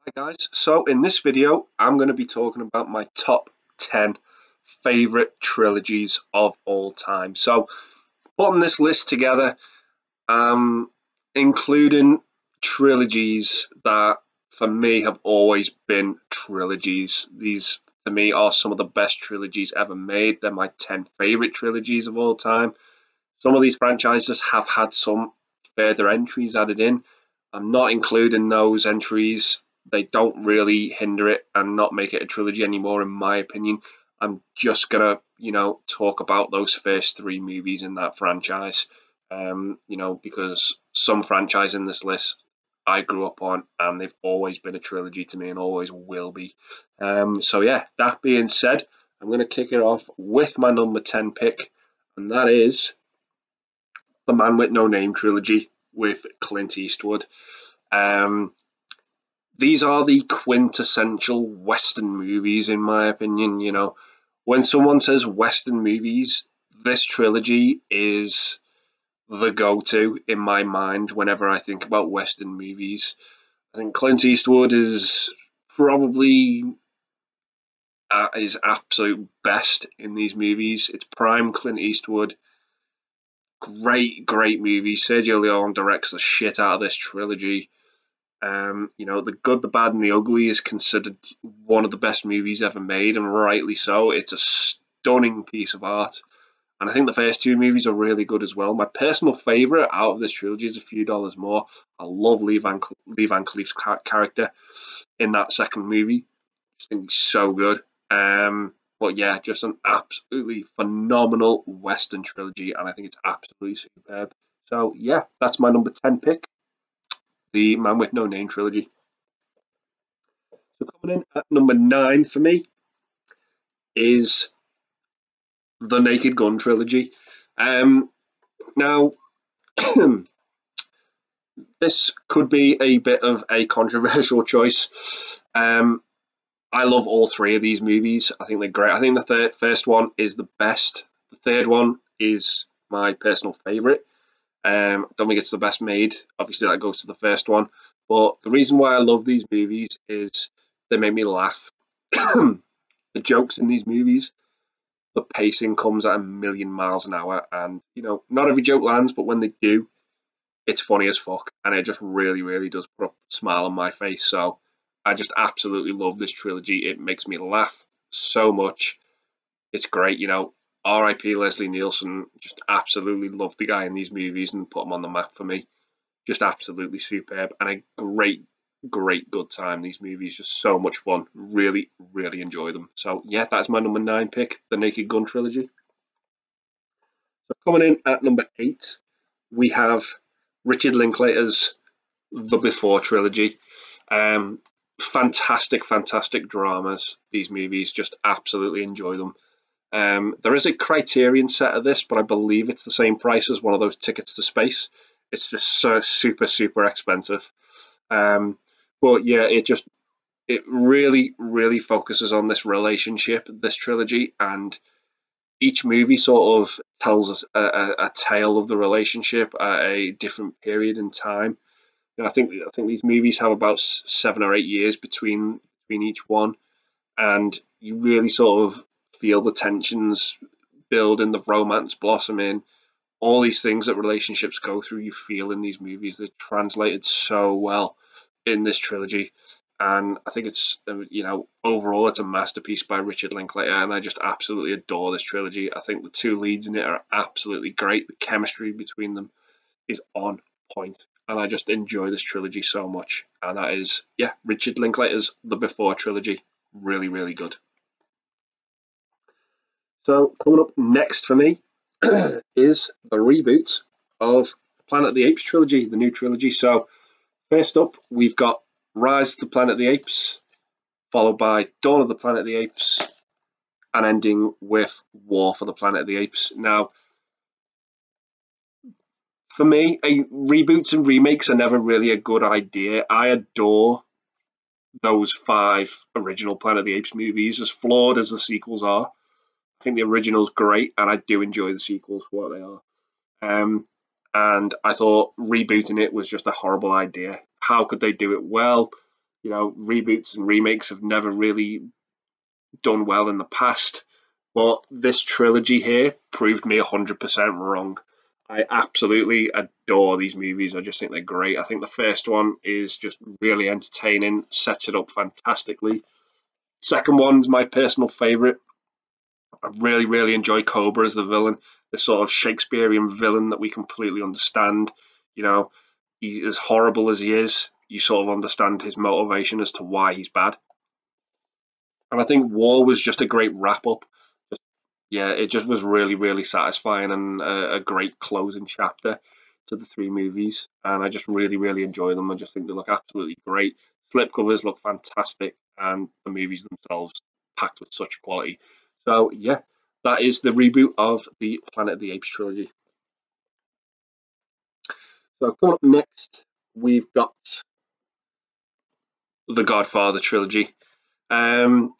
Hi guys, so in this video I'm going to be talking about my top 10 favourite trilogies of all time. So putting this list together, including trilogies that for me have always been trilogies. These to me are some of the best trilogies ever made. They're my 10 favourite trilogies of all time. Some of these franchises have had some further entries added in. I'm not including those entries. They don't really hinder it and not make it a trilogy anymore, in my opinion. I'm just gonna, talk about those first three movies in that franchise. Because some franchise in this list I grew up on, and they've always been a trilogy to me and always will be. So yeah, that being said, I'm gonna kick it off with my number 10 pick, and that is the Man with No Name trilogy with Clint Eastwood. Um, these are the quintessential Western movies, in my opinion. When someone says Western movies, this trilogy is the go-to in my mind whenever I think about Western movies. I think Clint Eastwood is probably at his absolute best in these movies. It's prime Clint Eastwood. Great movie. Sergio Leone directs the shit out of this trilogy. The Good, the Bad, and the Ugly is considered one of the best movies ever made, and rightly so. It's a stunning piece of art, and I think the first two movies are really good as well. My personal favourite out of this trilogy is A Few Dollars More. I love Lee Van Cleef's character in that second movie. I think he's so good. But yeah, just an absolutely phenomenal Western trilogy, and I think it's absolutely superb. So yeah, that's my number 10 pick, the Man with No Name trilogy. So coming in at number 9 for me is the Naked Gun trilogy. Now, this could be a bit of a controversial choice. I love all three of these movies. I think they're great. I think the first one is the best. The third one is my personal favourite. I don't think it's the best made. Obviously, that goes to the first one. But the reason why I love these movies is they make me laugh. The jokes in these movies, the pacing comes at a million miles an hour, and not every joke lands, but when they do, it's funny as fuck, and it just really does put a smile on my face. So I just absolutely love this trilogy. It makes me laugh so much. It's great. R.I.P. Leslie Nielsen. Just absolutely love the guy in these movies and put him on the map for me. Just absolutely superb, and a great good time. These movies, just so much fun. Really enjoy them. So yeah, that's my number 9 pick, the Naked Gun trilogy. So coming in at number 8, we have Richard Linklater's The Before Trilogy. Fantastic dramas. These movies, just absolutely enjoy them. There is a Criterion set of this, but I believe it's the same price as one of those tickets to space. It's just so super expensive. But yeah, it really focuses on this relationship, this trilogy, and each movie sort of tells us a tale of the relationship at a different period in time. I think these movies have about 7 or 8 years between each one, and you really sort of feel the tensions building, the romance blossoming, all these things that relationships go through. You feel in these movies. They're translated so well in this trilogy, and I think it's overall it's a masterpiece by Richard Linklater, and I just absolutely adore this trilogy. I think the two leads in it are absolutely great. The chemistry between them is on point, and I just enjoy this trilogy so much. And that is, yeah, Richard Linklater's The Before trilogy. Really good. So coming up next for me is the reboot of Planet of the Apes trilogy, the new trilogy. So first up, we've got Rise of the Planet of the Apes, followed by Dawn of the Planet of the Apes, and ending with War for the Planet of the Apes. Now, for me, reboots and remakes are never really a good idea. I adore those 5 original Planet of the Apes movies, as flawed as the sequels are. I think the original's great, and I do enjoy the sequels for what they are. And I thought rebooting it was just a horrible idea. How could they do it well? reboots and remakes have never really done well in the past, but this trilogy here proved me 100% wrong. I absolutely adore these movies. I just think they're great. I think the first one is just really entertaining, sets it up fantastically. Second one's my personal favourite. I really, really enjoy Cobra as the villain, the sort of Shakespearean villain that we completely understand. You know, he's as horrible as he is. You sort of understand his motivation as to why he's bad. And I think War was just a great wrap up. Yeah, it just was really, really satisfying and a great closing chapter to the three movies. And I just really, really enjoy them. I just think they look absolutely great. Slipcovers look fantastic, and the movies themselves packed with such quality. So yeah, that is the reboot of the Planet of the Apes trilogy. So coming up next, we've got the Godfather trilogy. Um,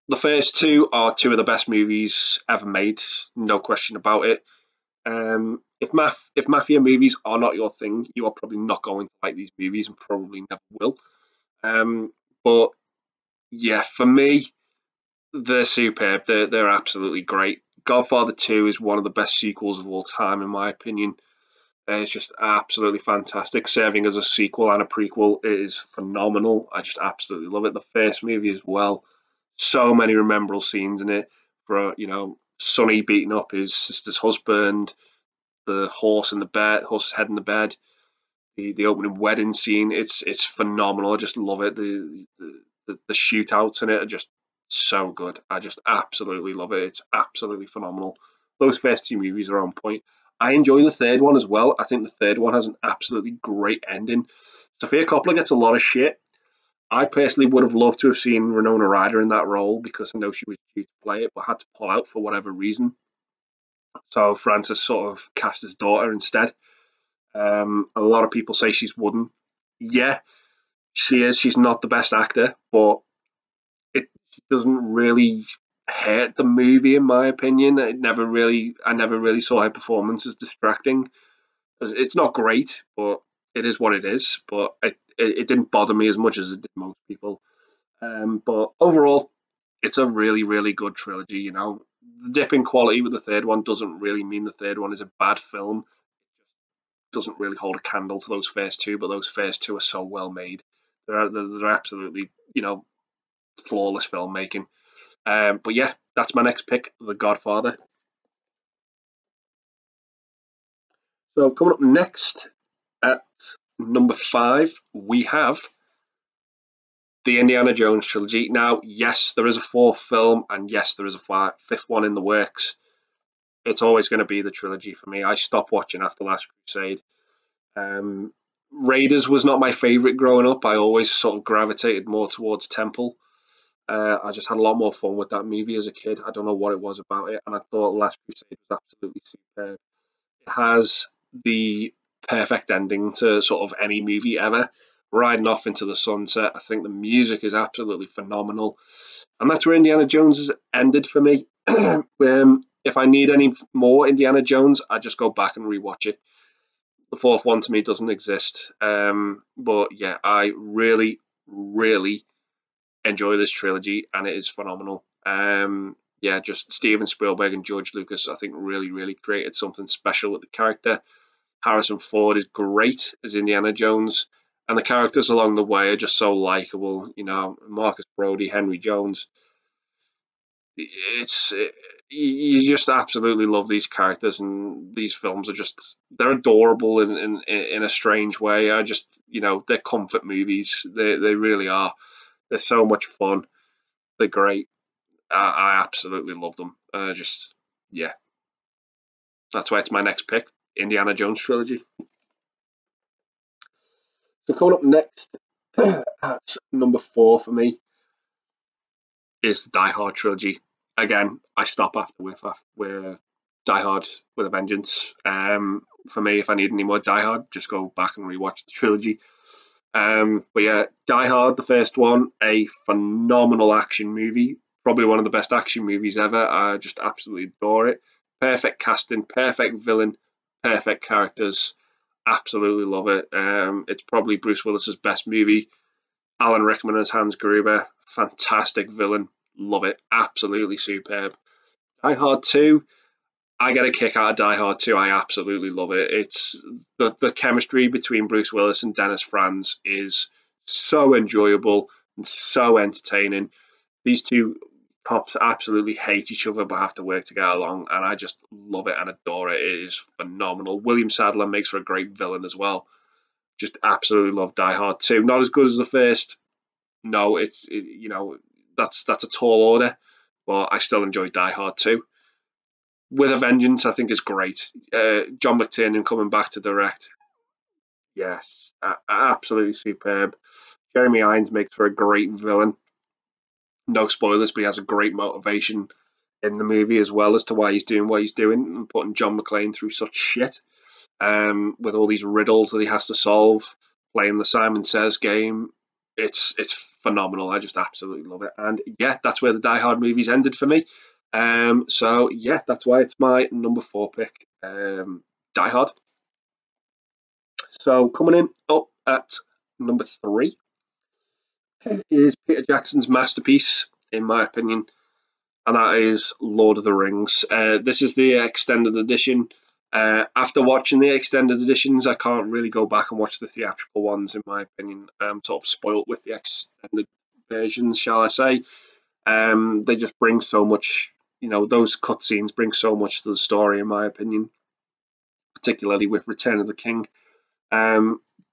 the first two are two of the best movies ever made, no question about it. If mafia movies are not your thing, you are probably not going to like these movies and probably never will. But yeah, for me, they're superb. They're absolutely great. Godfather 2 is one of the best sequels of all time, in my opinion. It's just absolutely fantastic. Serving as a sequel and a prequel, it is phenomenal. I just absolutely love it. The first movie as well. So many memorable scenes in it. For Sonny beating up his sister's husband, the horse in the bed, horse's head in the bed, the opening wedding scene. It's phenomenal. I just love it. The shootouts in it are just so good. I just absolutely love it. It's absolutely phenomenal. Those first two movies are on point. I enjoy the third one as well. I think the third one has an absolutely great ending. Sofia Coppola gets a lot of shit. I personally would have loved to have seen Winona Ryder in that role because I know she was due to play it, but had to pull out for whatever reason. So Francis sort of cast his daughter instead. A lot of people say she's wooden. Yeah, she is. She's not the best actor, but it doesn't really hurt the movie, in my opinion. I never really saw her performance as distracting. It's not great, but it is what it is. But it didn't bother me as much as it did most people. But overall, it's a really, really good trilogy. The dip in quality with the third one doesn't really mean the third one is a bad film. Doesn't really hold a candle to those first two, but those first two are so well made. They're absolutely, flawless filmmaking. But yeah, that's my next pick, The Godfather. So coming up next at number 5, we have the Indiana Jones trilogy. Now, yes, there is a fourth film, and yes, there is a fifth one in the works. It's always going to be the trilogy for me. I stopped watching after Last Crusade. Um, Raiders was not my favorite growing up. I always sort of gravitated more towards Temple. I just had a lot more fun with that movie as a kid. I don't know what it was about it, and I thought Last Crusade was absolutely superb. It has the perfect ending to sort of any movie ever. Riding off into the sunset. I think the music is absolutely phenomenal, and that's where Indiana Jones has ended for me. If I need any more Indiana Jones, I just go back and rewatch it. The fourth one to me doesn't exist. But yeah, I really, really enjoy this trilogy, and it is phenomenal. Yeah, just Steven Spielberg and George Lucas, I think, really, really created something special with the character. Harrison Ford is great as Indiana Jones, and the characters along the way are just so likable. Marcus Brody, Henry Jones. It's you just absolutely love these characters, and these films are just they're adorable in a strange way. I just they're comfort movies. They really are. They're so much fun. They're great. I absolutely love them. Just yeah, that's why it's my next pick, Indiana Jones trilogy. So coming up next at number 4 for me is the Die Hard trilogy. Again, I stop after with Die Hard with a Vengeance. For me, if I need any more Die Hard, just go back and rewatch the trilogy. But yeah, Die Hard, the first one, a phenomenal action movie. Probably one of the best action movies ever. I just absolutely adore it. Perfect casting, perfect villain, perfect characters. Absolutely love it. It's probably Bruce Willis's best movie. Alan Rickman as Hans Gruber, fantastic villain, love it, absolutely superb. Die Hard 2, I get a kick out of Die Hard 2. I absolutely love it. It's the chemistry between Bruce Willis and Dennis Franz is so enjoyable and so entertaining. These two cops absolutely hate each other but have to work to get along, and I just love it and adore it. It is phenomenal. William Sadler makes for a great villain as well. Just absolutely love Die Hard 2. Not as good as the first. No, that's a tall order, but I still enjoy Die Hard 2. With a Vengeance, I think is great. John McTiernan coming back to direct, yes, absolutely superb. Jeremy Irons makes for a great villain. No spoilers, but he has a great motivation in the movie as well as to why he's doing what he's doing and putting John McClane through such shit, with all these riddles that he has to solve, playing the Simon Says game. It's phenomenal. I just absolutely love it. And yeah, that's where the Die Hard movies ended for me. So yeah, that's why it's my number 4 pick, Die Hard. So coming in up at number 3 is Peter Jackson's masterpiece, in my opinion, and that is Lord of the Rings. This is the extended edition. After watching the extended editions, I can't really go back and watch the theatrical ones, in my opinion. I'm sort of spoilt with the extended versions, shall I say. They just bring so much, those cutscenes bring so much to the story, in my opinion, particularly with Return of the King.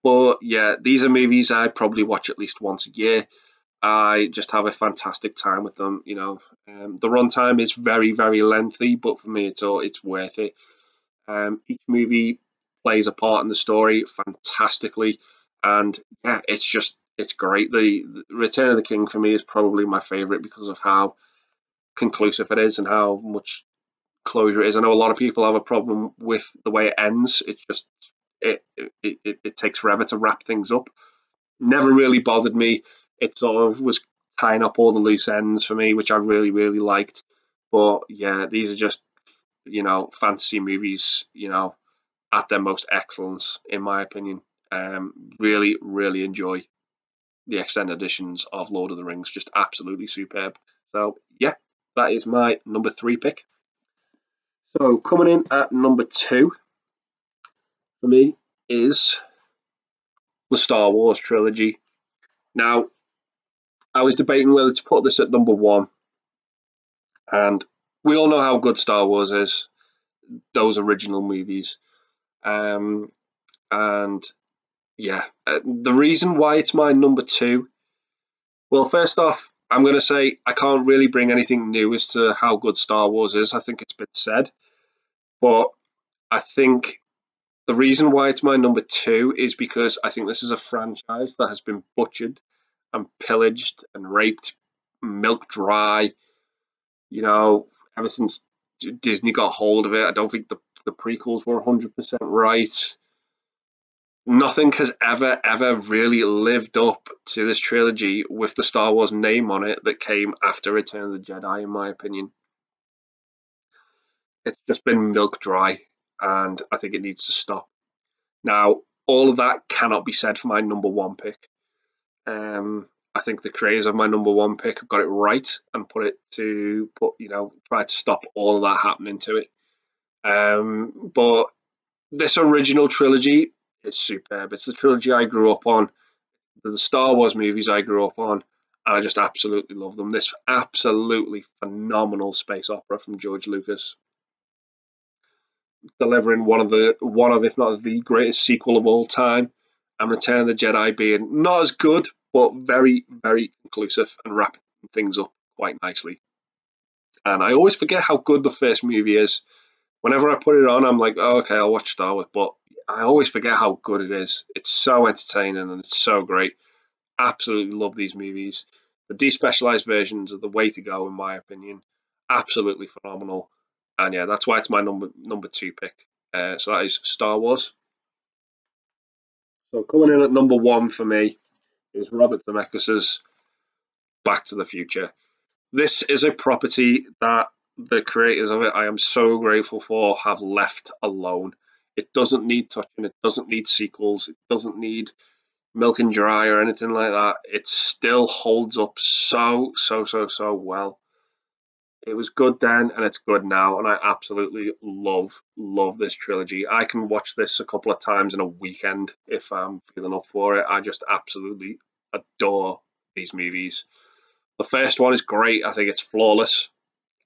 But yeah, these are movies I probably watch at least once a year. I just have a fantastic time with them. The runtime is very, very lengthy, but for me, it's worth it. Each movie plays a part in the story fantastically, and yeah, it's great. The Return of the King for me is probably my favorite because of how conclusive it is and how much closure it is. I know a lot of people have a problem with the way it ends. It's just it takes forever to wrap things up. Never really bothered me. It sort of was tying up all the loose ends for me, which I really, really liked. But yeah, these are just, fantasy movies, at their most excellence, in my opinion. Really, really enjoy the extended editions of Lord of the Rings. Just absolutely superb. So yeah, that is my number 3 pick. So coming in at number 2 for me is the Star Wars trilogy. Now, I was debating whether to put this at number 1, and we all know how good Star Wars is, those original movies. And yeah, the reason why it's my number 2, well, first off, I'm going to say I can't really bring anything new as to how good Star Wars is. I think it's been said. But I think the reason why it's my number 2 is because I think this is a franchise that has been butchered and pillaged and raped, milked dry, ever since Disney got hold of it. I don't think the prequels were 100% right. Nothing has ever really lived up to this trilogy with the Star Wars name on it that came after Return of the Jedi, in my opinion. It's just been milk dry, and I think it needs to stop. Now, all of that cannot be said for my number 1 pick. I think the creators of my number 1 pick have got it right and try to stop all of that happening to it. But this original trilogy is superb. It's the trilogy I grew up on, the Star Wars movies I grew up on, and I just absolutely love them. This absolutely phenomenal space opera from George Lucas, delivering one of if not the greatest sequel of all time, and Return of the Jedi being not as good, but very, very conclusive and wrapping things up quite nicely. And I always forget how good the first movie is. Whenever I put it on, I'm like, oh, okay, I'll watch Star Wars, but I always forget how good it is. It's so entertaining and it's so great. Absolutely love these movies. The despecialized versions are the way to go, in my opinion. Absolutely phenomenal. And yeah, that's why it's my number 2 pick. So that is Star Wars. So coming in at number 1 for me is Robert Zemeckis' Back to the Future. This is a property that the creators of it, I am so grateful for, have left alone. It doesn't need touching. It doesn't need sequels. It doesn't need milk and dry or anything like that. It still holds up so well. It was good then and it's good now, and I absolutely love this trilogy. I can watch this a couple of times in a weekend if I'm feeling up for it. I just absolutely adore these movies. The first one is great. I think it's flawless,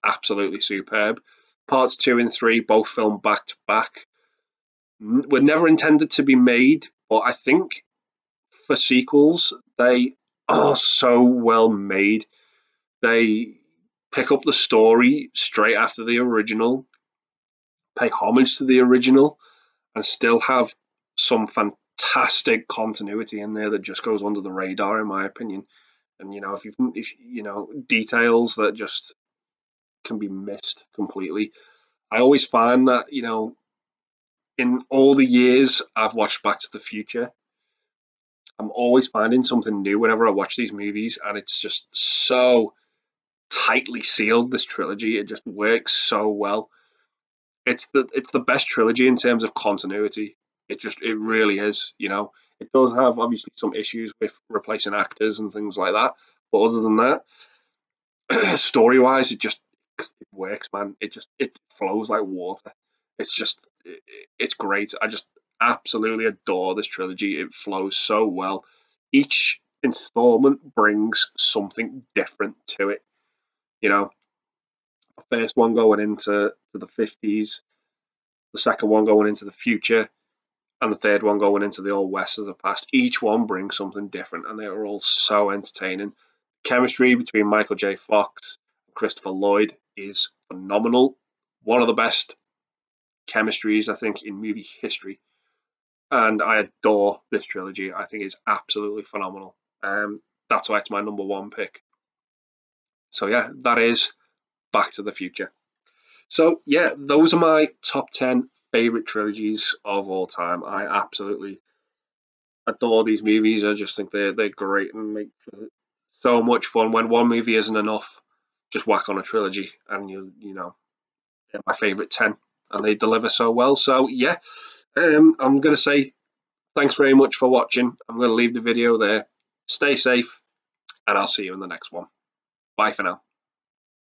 absolutely superb. Parts 2 and 3 both filmed back to back. Were never intended to be made, but I think for sequels they are so well made. They pick up the story straight after the original, pay homage to the original, and still have some fantastic continuity in there that just goes under the radar, in my opinion. And if details that just can be missed completely. I always find that in all the years I've watched Back to the Future, I'm always finding something new whenever I watch these movies, and it's just so tightly sealed. This trilogy, it just works so well. It's the best trilogy in terms of continuity. It really is. It does have obviously some issues with replacing actors and things like that, but other than that, story wise, it works, man. It flows like water. It's great. I just absolutely adore this trilogy. It flows so well. Each installment brings something different to it. You know, the first one going into the 50s, the second one going into the future, and the third one going into the old west of the past. Each one brings something different, and they are all so entertaining. Chemistry between Michael J. Fox and Christopher Lloyd is phenomenal. One of the best chemistries, I think, in movie history. And I adore this trilogy. I think it's absolutely phenomenal. That's why it's my number one pick. So yeah, that is Back to the Future. So yeah, those are my top 10 favorite trilogies of all time. I absolutely adore these movies. I just think they're great and make so much fun. When one movie isn't enough, just whack on a trilogy, and they're my favorite 10, and they deliver so well. So yeah, I'm gonna say thanks very much for watching. I'm gonna leave the video there. Stay safe, and I'll see you in the next one. Bye for now.